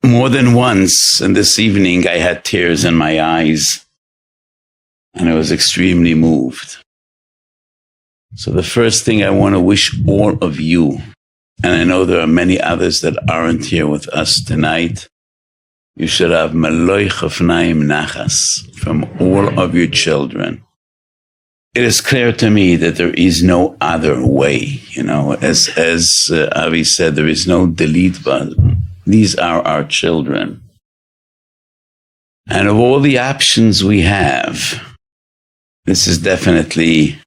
more than once, and this evening I had tears in my eyes, and I was extremely moved. So the first thing I want to wish all of you, and I know there are many others that aren't here with us tonight, you should have maloi chafnaim nachas from all of your children. It is clear to me that there is no other way, as Avi said, there is no delete button. These are our children. And of all the options we have, this is definitely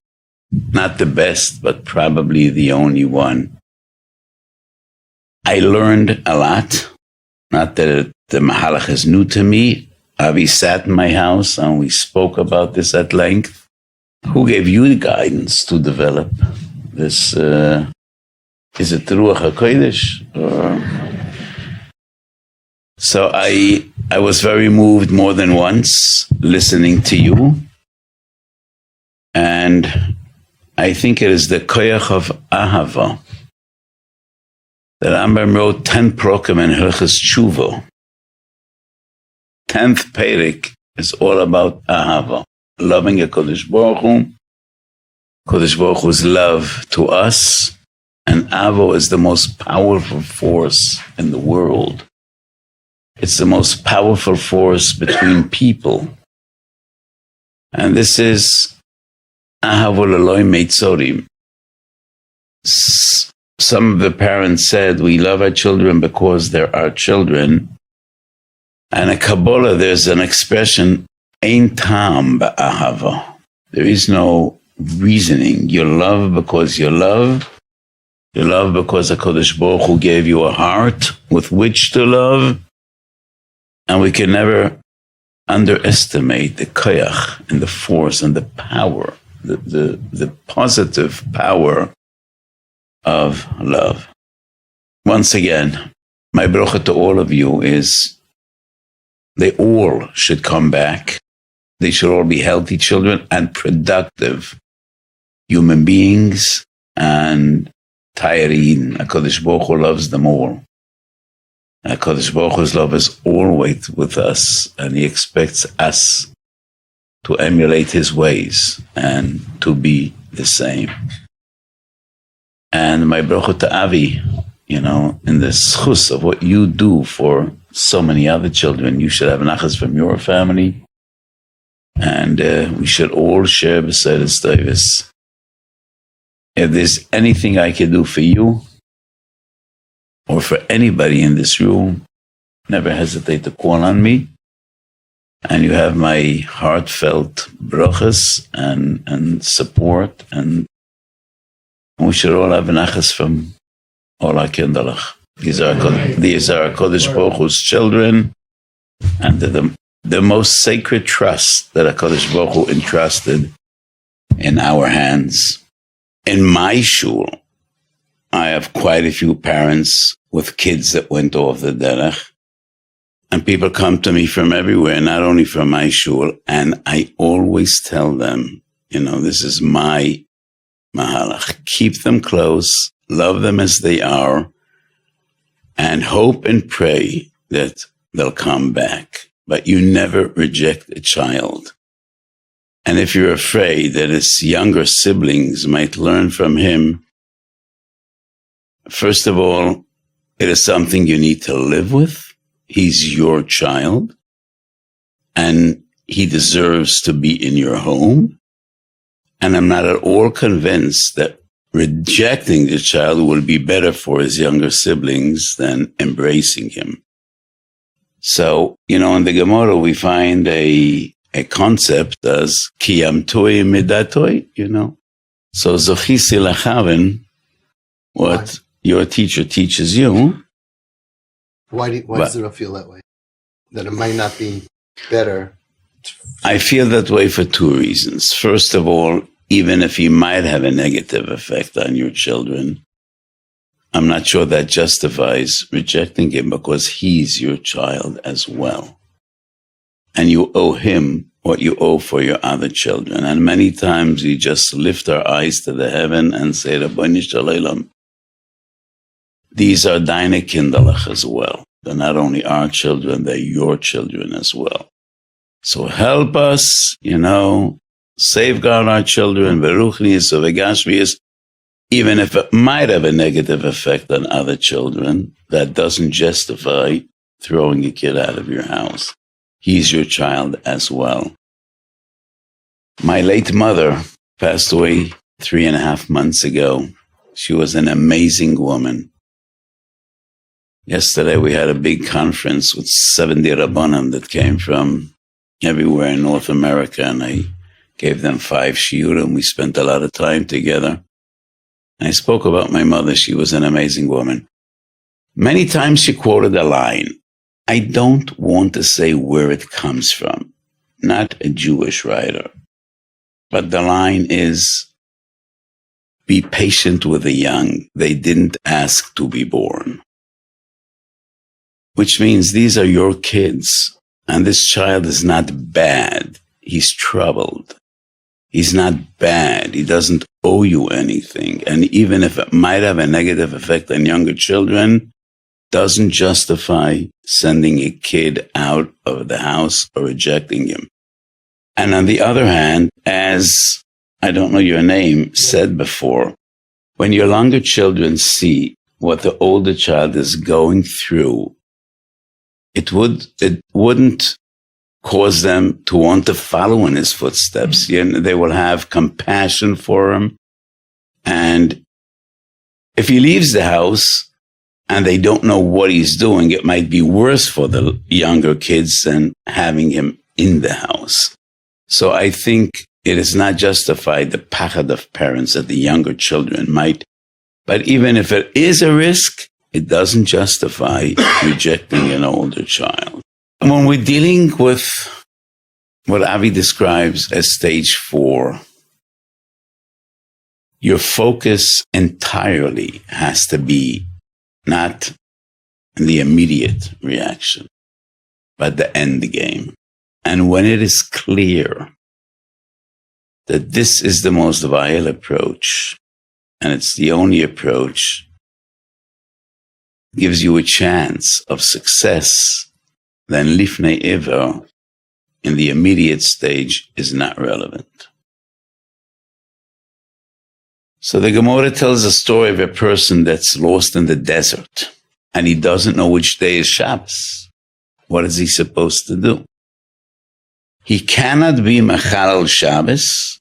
not the best, but probably the only one. I learned a lot, not that the Mahalach is new to me. Avi sat in my house and we spoke about this at length. Who gave you the guidance to develop this? Is it the Ruach HaKodesh? So I was very moved more than once listening to you. And I think it is the koyach of ahava. The Rambam wrote 10 prokim in Hilchos Tshuva. 10th perik is all about ahava. Loving a Kodesh Baruch Hu. Kodesh Baruch Hu's love to us. And Avo is the most powerful force in the world. It's the most powerful force between people. And this is Ahavo L'Eloi Meitzorim. Some of the parents said, we love our children because they're our children. And in Kabbalah, there's an expression, Ein tam ba'ahava. There is no reasoning. You love because you love. You love because HaKadosh Baruch Hu gave you a heart with which to love. And we can never underestimate the koyach and the force and the power, the positive power of love. Once again, my bracha to all of you is they all should come back. They should all be healthy children and productive human beings and Ta'irin. HaKadosh Baruch Hu loves them all. HaKadosh Baruch Hu's love is always with us, and He expects us to emulate His ways and to be the same. And my bracha to Avi, in the schus of what you do for so many other children, you should have nachas from your family. And we should all share b'seidas toivos. If there's anything I can do for you or for anybody in this room, never hesitate to call on me. And you have my heartfelt brachas and support. And we should all have nachas from all our kindalach. These are HaKadosh Baruch Hu's children, and the most sacred trust that HaKadosh Baruch Hu entrusted in our hands. In my shul, I have quite a few parents with kids that went off the derech, and people come to me from everywhere, not only from my shul, and I always tell them, this is my mahalach. Keep them close, love them as they are, and hope and pray that they'll come back. But you never reject a child. And if you're afraid that his younger siblings might learn from him, first of all, it is something you need to live with. He's your child, and he deserves to be in your home. And I'm not at all convinced that rejecting the child will be better for his younger siblings than embracing him. So, in the Gemara, we find a concept as kiyamtoi midatoi, So, zochisi lachaven, what your teacher teaches you. Why does it feel that way? That it might not be better? I feel that way for two reasons. First of all, even if he might have a negative effect on your children, I'm not sure that justifies rejecting him, because he's your child as well. And you owe him what you owe for your other children. And many times we just lift our eyes to the heaven and say, Rabboni Shalom, these are deine Kinderlach as well. They're not only our children, they're your children as well. So help us, safeguard our children, Beruchnius or Vegashmius, even if it might have a negative effect on other children. That doesn't justify throwing a kid out of your house. He's your child as well. My late mother passed away 3.5 months ago. She was an amazing woman. Yesterday we had a big conference with 70 Rabbanim that came from everywhere in North America, and I gave them 5 shiurim. We spent a lot of time together. And I spoke about my mother. She was an amazing woman. Many times she quoted a line. I don't want to say where it comes from. Not a Jewish writer. But the line is, be patient with the young. They didn't ask to be born. Which means these are your kids. And this child is not bad. He's troubled. He's not bad. He doesn't owe you anything. And even if it might have a negative effect on younger children, doesn't justify sending a kid out of the house or rejecting him. And on the other hand, as I don't know your name said before, when your younger children see what the older child is going through, it wouldn't cause them to want to follow in his footsteps. They will have compassion for him. And if he leaves the house and they don't know what he's doing, it might be worse for the younger kids than having him in the house. So I think it is not justified, the pachad of parents that the younger children might. But even if it is a risk, it doesn't justify rejecting an older child. When we're dealing with what Avi describes as stage 4, your focus entirely has to be not the immediate reaction, but the end game. And when it is clear that this is the most viable approach, and it's the only approach, gives you a chance of success, then lifnei iver in the immediate stage is not relevant. So the Gemara tells a story of a person that's lost in the desert, and he doesn't know which day is Shabbos. What is he supposed to do? He cannot be mechalel Shabbos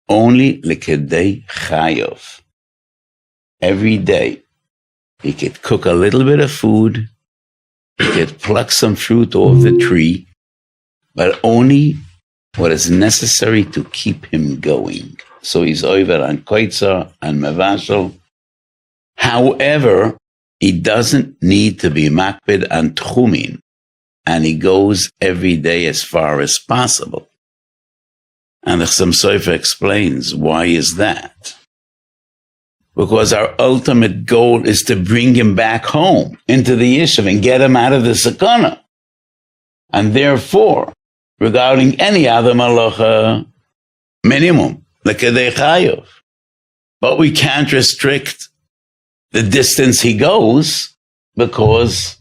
only lekedei chayov. Every day, he could cook a little bit of food, he could pluck some fruit off the tree, but only what is necessary to keep him going. So he's over on koitza and mevashel. However, he doesn't need to be makpid on tchumin, and he goes every day as far as possible. And the Chassam Sofer explains, why is that? Because our ultimate goal is to bring him back home into the yishuv and get him out of the sakana. And therefore, regarding any other malacha, minimum, lekedei chayov. But we can't restrict the distance he goes because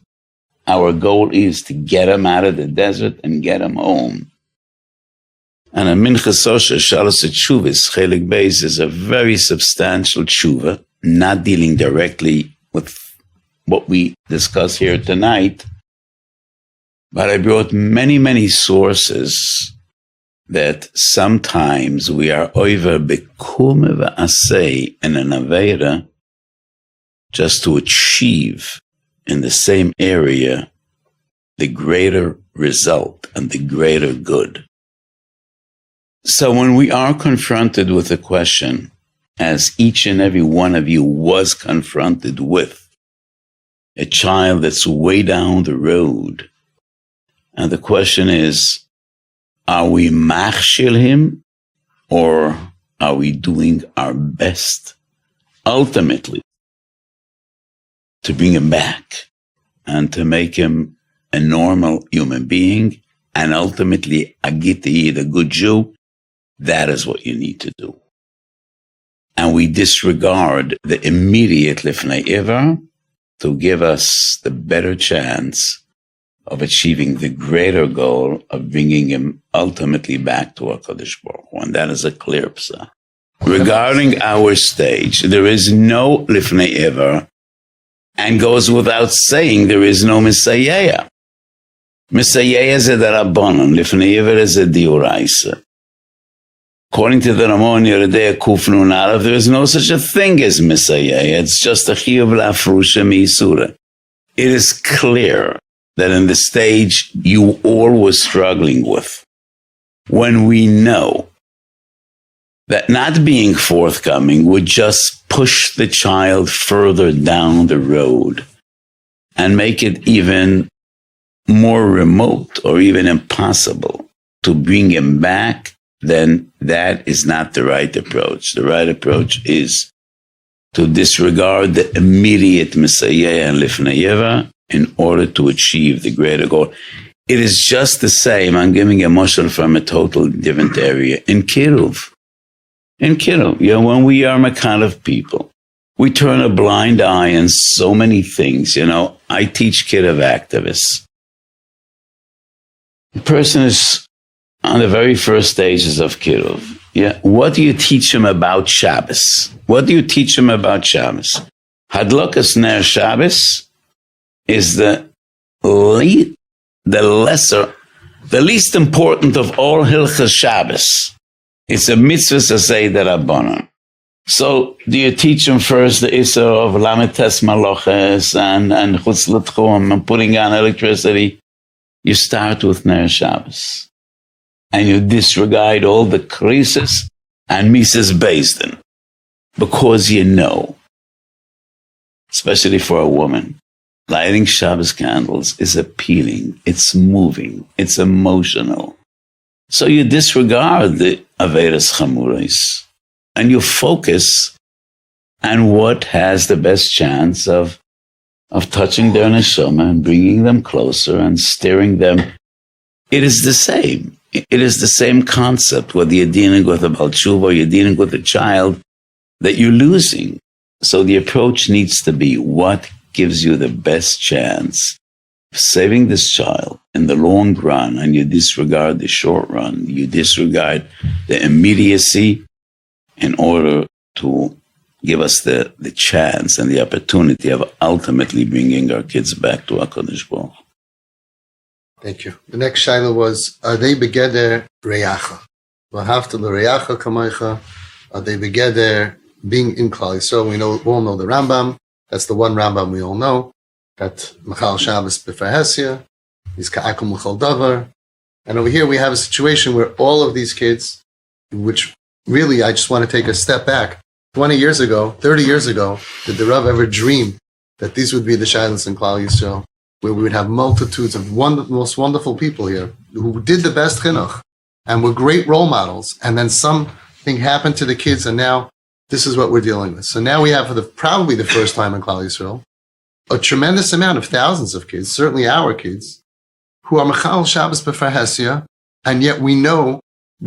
our goal is to get him out of the desert and get him home. And a Minchas Osher, Shalos Tshuvis, Chelik Beis, is a very substantial tshuva, not dealing directly with what we discuss here tonight. But I brought many, many sources that sometimes we are over bekume v'asei in an avera just to achieve in the same area the greater result and the greater good. So when we are confronted with a question, as each and every one of you was confronted with, a child that's way down the road, and the question is, are we machshil him, or are we doing our best, ultimately, to bring him back and to make him a normal human being, and ultimately a giti, the good Jew? That is what you need to do. And we disregard the immediate lifnei iver to give us the better chance of achieving the greater goal of bringing him ultimately back to HaKadosh Baruch Hu. And that is a clear psa. Regarding our stage, there is no lifnei ever, and goes without saying there is no Messiah. Messiah is a darabanan, lifnei ever is a diuraisa. According to the Ramon Yeridei Kuf Nun Aleph, there is no such a thing as Messiah. It's just a chiyuv la'afrusha mi'isura. It is clear that in the stage you all were struggling with, when we know that not being forthcoming would just push the child further down the road and make it even more remote or even impossible to bring him back, then that is not the right approach. The right approach is to disregard the immediate Messiah and Lifnei Yeva in order to achieve the greater goal. It is just the same. I'm giving a mashal from a total different area. In Kiruv, when we are Makalav people, we turn a blind eye on so many things. I teach Kiruv activists. The person is on the very first stages of Kiruv. What do you teach him about Shabbos? Hadlakas Ner Shabbos is the least important of all Hilchas Shabbos. It's a mitzvah to say the Rabbanon. So do you teach him first the Isser of Lamites Maloches and Chutz L'Tchum and putting on electricity? You start with Ner Shabbos. And you disregard all the krisis and Mises Bezdin. Because especially for a woman, lighting Shabbos candles is appealing, it's moving, it's emotional. So you disregard the Averas Chamurais and you focus on what has the best chance of touching their neshama and bringing them closer and steering them. It is the same. It is the same concept, whether you're dealing with a Baal Tshuva or you're dealing with a child that you're losing. So the approach needs to be what gives you the best chance of saving this child in the long run, and you disregard the short run. You disregard the immediacy in order to give us the chance and the opportunity of ultimately bringing our kids back to HaKadosh Baruch Hu. Thank you. The next shaila was, are they begeder reyacha? V'ahavta l'reyacha kamaycha. Are they begeder being in Klal Yisrael? We all know the Rambam. That's the one Rambam we all know. That Machal Shabbos b'Farhesia. He's ka'akum l'chol davar. And over here we have a situation where all of these kids, which really I just want to take a step back. 20 years ago, 30 years ago, did the Rav ever dream that these would be the shailas in Klal Yisrael, where we would have multitudes of most wonderful people here who did the best chinuch and were great role models. And then something happened to the kids, and now this is what we're dealing with. So now we have, for probably the first time in Klal Yisrael, a tremendous amount of thousands of kids, certainly our kids, who are Machal Shabbos b'Farhesia, and yet we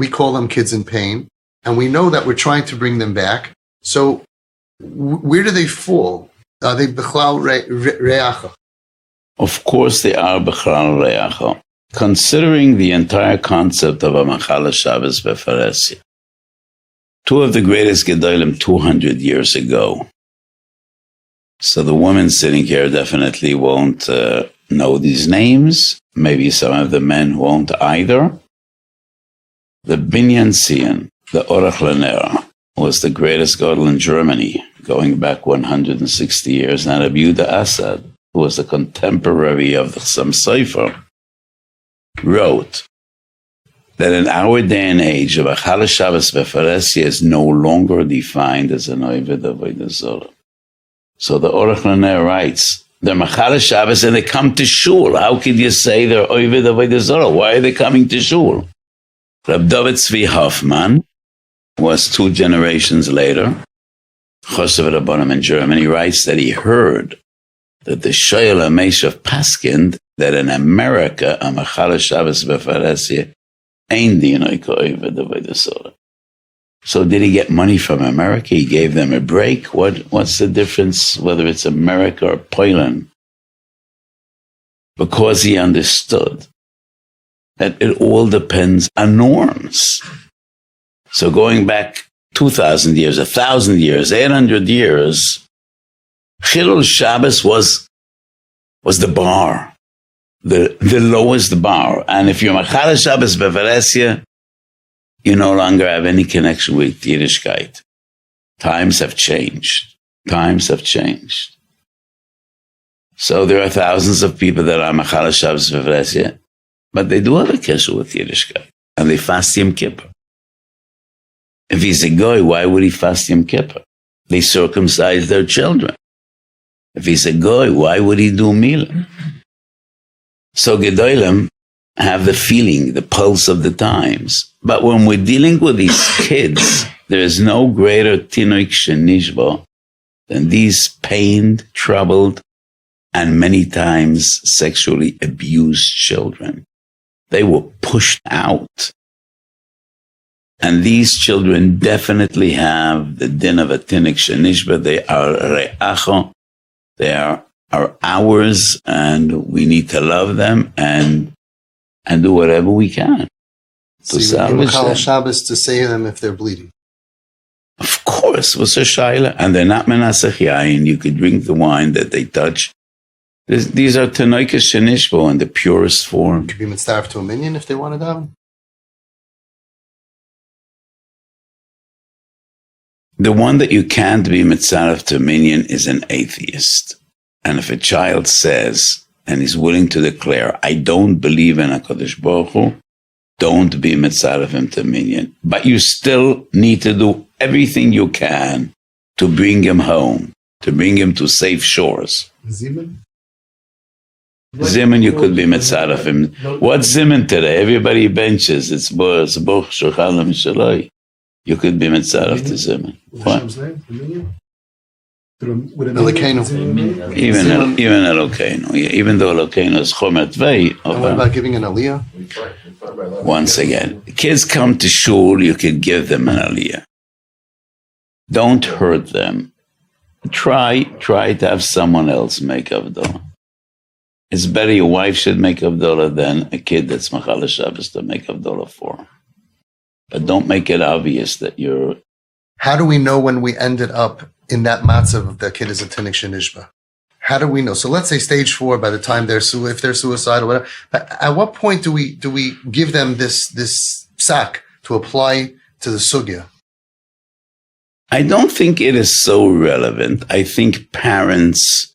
call them kids in pain, and we know that we're trying to bring them back. So where do they fall? Are they B'chlal Re'acha? Of course they are B'chlal Re'acha. Considering the entire concept of a Machal Shabbos b'Farhesia, two of the greatest Gedolim 200 years ago. So the women sitting here definitely won't know these names. Maybe some of the men won't either. The Binyan Sian, the Orach Lanera, was the greatest Gadol in Germany, going back 160 years. And Rabbi Yehuda Assad, who was a contemporary of the Chassam Sofer, wrote that in our day and age, a Machal Shabbos b'Farhesia is no longer defined as an Oved Avodah Zorah. So the Orach Lanera writes, they're Machal Shabbos and they come to shul. How could you say they're Oved Avodah Zorah? Why are they coming to shul? Reb David Tzvi Hoffman was 2 generations later, Choshev Rabbanim in Germany, writes that he heard that the Shoyel HaMeshav Paskind that in America, a Machal Shabbos b'Farhesia ain't the Oved Avodah Zorah. So did he get money from America? He gave them a break? What's the difference whether it's America or Poland? Because he understood that it all depends on norms. So going back 2,000 years, 1,000 years, 800 years, Chilul Shabbos was the bar, the lowest bar. And if you're Machal Shabbos Beveresia, you no longer have any connection with Yiddishkeit. Times have changed. Times have changed. So there are thousands of people that are Machal Shabbos Beveresia, but they do have a connection with Yiddishkeit. And they fast Yom Kippur. If he's a goy, why would he fast Yom Kippur? They circumcise their children. If he's a goy, why would he do Milah? So Gedolim have the feeling, the pulse of the times. But when we're dealing with these kids, there is no greater tinoik shenishba than these pained, troubled, and many times sexually abused children. They were pushed out. And these children definitely have the din of a tinoik shenishba. They are re'acho. They are ours, and we need to love them and do whatever we can to salvage them. Shabbos to save them if they're bleeding. Of course, what's a shaila? And they're not menasach yain. You could drink the wine that they touch. These are tanoikas shenishbo in the purest form. Could be mitzvah to a minion if they want to daven. The one that you can't be mitzvah to a minion is an atheist. And if a child says, and he's willing to declare, I don't believe in HaKadosh Baruch Hu, don't be mitzvah him to a minion. But you still need to do everything you can to bring him home, to bring him to safe shores. Zimun? Zimun, you could be mitzvah him. What's Zimun today? Everybody benches. It's Boch Shochalam Shalai. You could be mitzvah to Zimun. What? Even Elokeinu. Even though Elokeinu is Chomer Tvei. And what about giving an aliyah? Once again, kids come to shul, you could give them an aliyah. Don't hurt them. Try to have someone else make Havdalah. It's better your wife should make Havdalah than a kid that's Machal Shabbos to make Havdalah for. But don't make it obvious that you're... How do we know when we ended up in that matzav the kid is a tinik shenishba? How do we know? So let's say stage 4 by the time if they're suicidal, whatever. But at what point do we give them this sack to apply to the sugya? I don't think it is so relevant. I think parents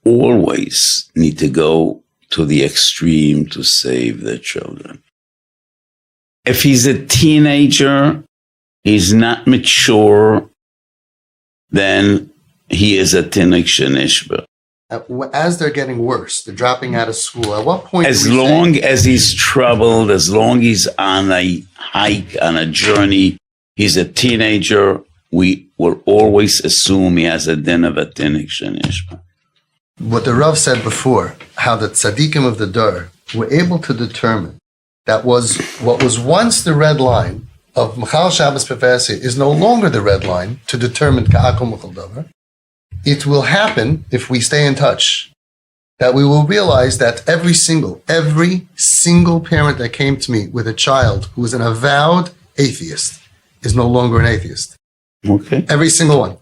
always need to go to the extreme to save their children. If he's a teenager, he's not mature, then he is a tinik shenishba. As they're getting worse, they're dropping out of school, at what point as long as he's troubled, as long as he's on a hike, on a journey, he's a teenager, we will always assume he has a din of a tinik shenishba. What the Rav said before, how the tzaddikim of the Dar were able to determine that was what was once the red line of Machal Shabbos Pefesi is no longer the red line to determine Ka'akol Mechol Davar. It will happen if we stay in touch, that we will realize that every single parent that came to me with a child who was an avowed atheist is no longer an atheist. Okay. Every single one.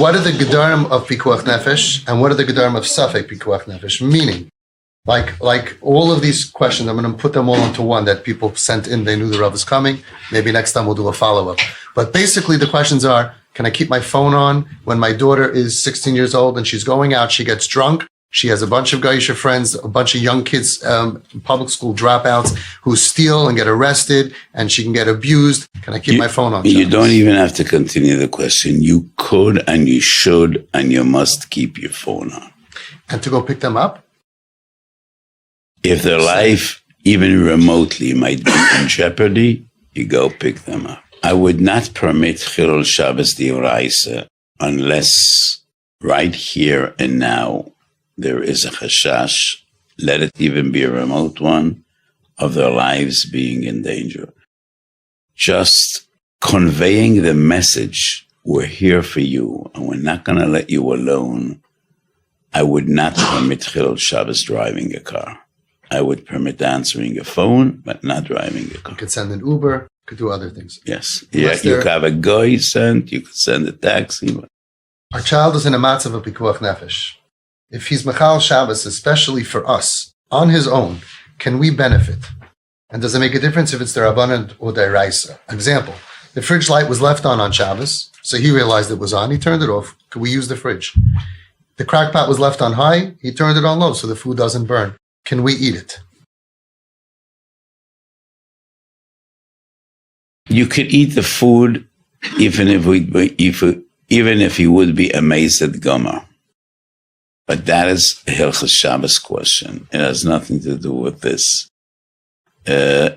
What are the gedarim of Pikuach Nefesh and what are the gedarim of Safek Pikuach Nefesh? Meaning, like all of these questions, I'm going to put them all into one that people sent in. They knew the Rav was coming. Maybe next time we'll do a follow-up. But basically the questions are, can I keep my phone on when my daughter is 16 years old and she's going out, she gets drunk, she has a bunch of Gaisha friends, a bunch of young kids, public school dropouts who steal and get arrested and she can get abused. Can I keep my phone on? You don't even have to continue the question. You could and you should and you must keep your phone on. And to go pick them up? If their life, even remotely, might be in jeopardy, you go pick them up. I would not permit Chilul Shabbos D'Oraisa unless right here and now there is a chashash, let it even be a remote one, of their lives being in danger. just conveying the message, we're here for you and we're not going to let you alone, I would not permit Chilul Shabbos driving a car. I would permit answering a phone, but not driving a car. You could send an Uber, could do other things. Yes. Yeah, you could have a guy sent, you could send a taxi. Our child is in a matzav of pikuach nefesh. If he's Mechal Shabbos, especially for us, on his own, can we benefit? And does it make a difference if it's the Rabbanan or the Raisa? Example, the fridge light was left on Shabbos, so he realized it was on, he turned it off. Could we use the fridge? The crock pot was left on high, he turned it on low so the food doesn't burn. Can we eat it? You could eat the food even if he would be amazed at Gomer. But that is a Hilchos Shabbos question. It has nothing to do with this.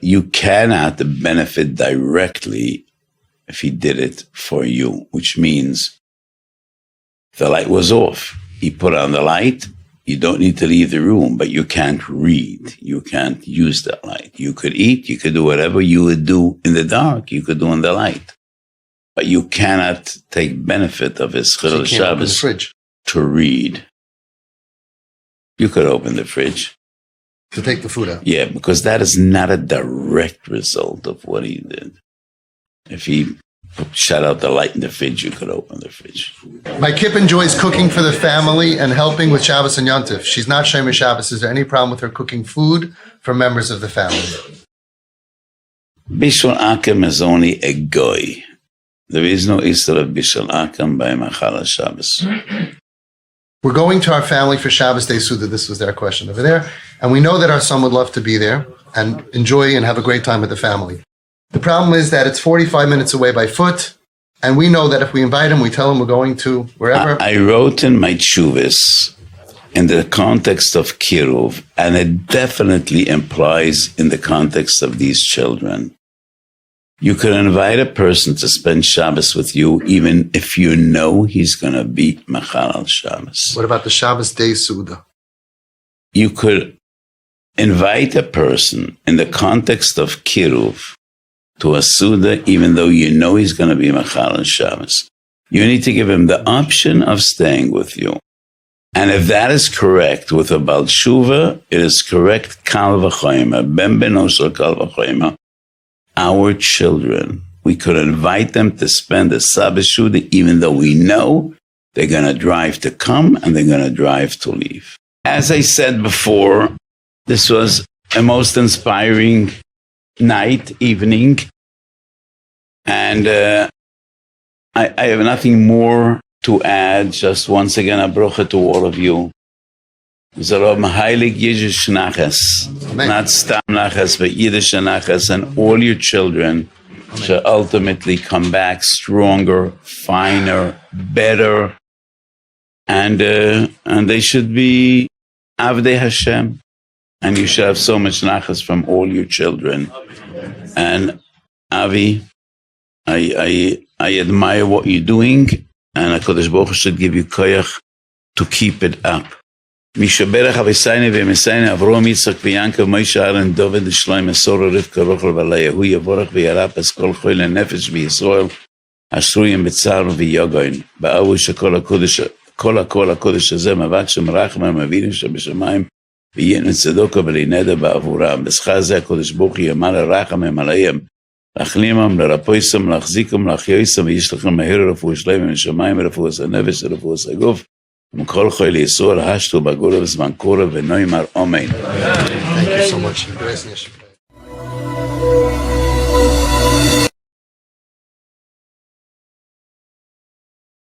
You cannot benefit directly if he did it for you, which means the light was off. He put on the light. You don't need to leave the room, but you can't read. You can't use that light. You could eat. You could do whatever you would do in the dark. You could do in the light. But you cannot take benefit of his Chilul Shabbos to read. You could open the fridge. To take the food out. Yeah, because that is not a direct result of what he did. If he shut out the light in the fridge, you could open the fridge. My kip enjoys cooking for the family and helping with Shabbos and Yontif. She's not Shemesh Shabbos. Is there any problem with her cooking food for members of the family? Bishul Akem is only a goy. There is no Isra of Bishul Akem by Machal Shabbos. We're going to our family for Shabbos Day Suda. This was their question over there. And we know that our son would love to be there and enjoy and have a great time with the family. The problem is that it's 45 minutes away by foot. And we know that if we invite him, we tell him we're going to wherever. I wrote in my Tshuvas in the context of Kiruv, and it definitely implies in the context of these children. You could invite a person to spend Shabbos with you, even if you know he's going to be Machal al Shabbos. What about the Shabbos Day Suda? You could invite a person in the context of Kiruv to a Suda, even though you know he's going to be Machal al Shabbos. You need to give him the option of staying with you. And if that is correct with a Baal Tshuva, it is correct Kal v'choyma, ben beno shel Kal v'choyma. Our children, we could invite them to spend a Sabbath Suda, even though we know they're going to drive to come and they're going to drive to leave. As I said before, this was a most inspiring evening, and I have nothing more to add. Just once again, a bracha to all of you. Zalom heilig Yiddish nachas, not stam nachas, but Yiddish nachas, and all your children shall ultimately come back stronger, finer, better, and they should be Avdei Hashem, and you should have so much nachas from all your children. And Avi, I admire what you're doing, and HaKadosh Baruch Hu should give you koyach to keep it up. Mishaberach Avisaini v'Mesaini Avrom Yitzchak v'Yankov Moshe Aaron David Shlomo Sora Rivka Rochel v'Leyahu Yavorach v'Yarap es kol choy lenefesh v'Yisrael ashruyim b'tzar v'Yagaon ba'avu shekol HaKodesh kol HaKodesh hazeh mavakshim rachma mavinim sheb'shamayim v'yin tzedoko v'lineda ba'avuram b'schar zeh HaKodesh Baruch Hu yamar rachamim alayim להחלימם, לרפויסם, להחזיקם, להחייסם, ויש לכם מהר רפואה שלהם משמיים, רפואה הנפש, רפואה הגוף, ומכל חוי ליסור, השתו בגולה בזמן קורא, ונאמר אמן. Thank you so much.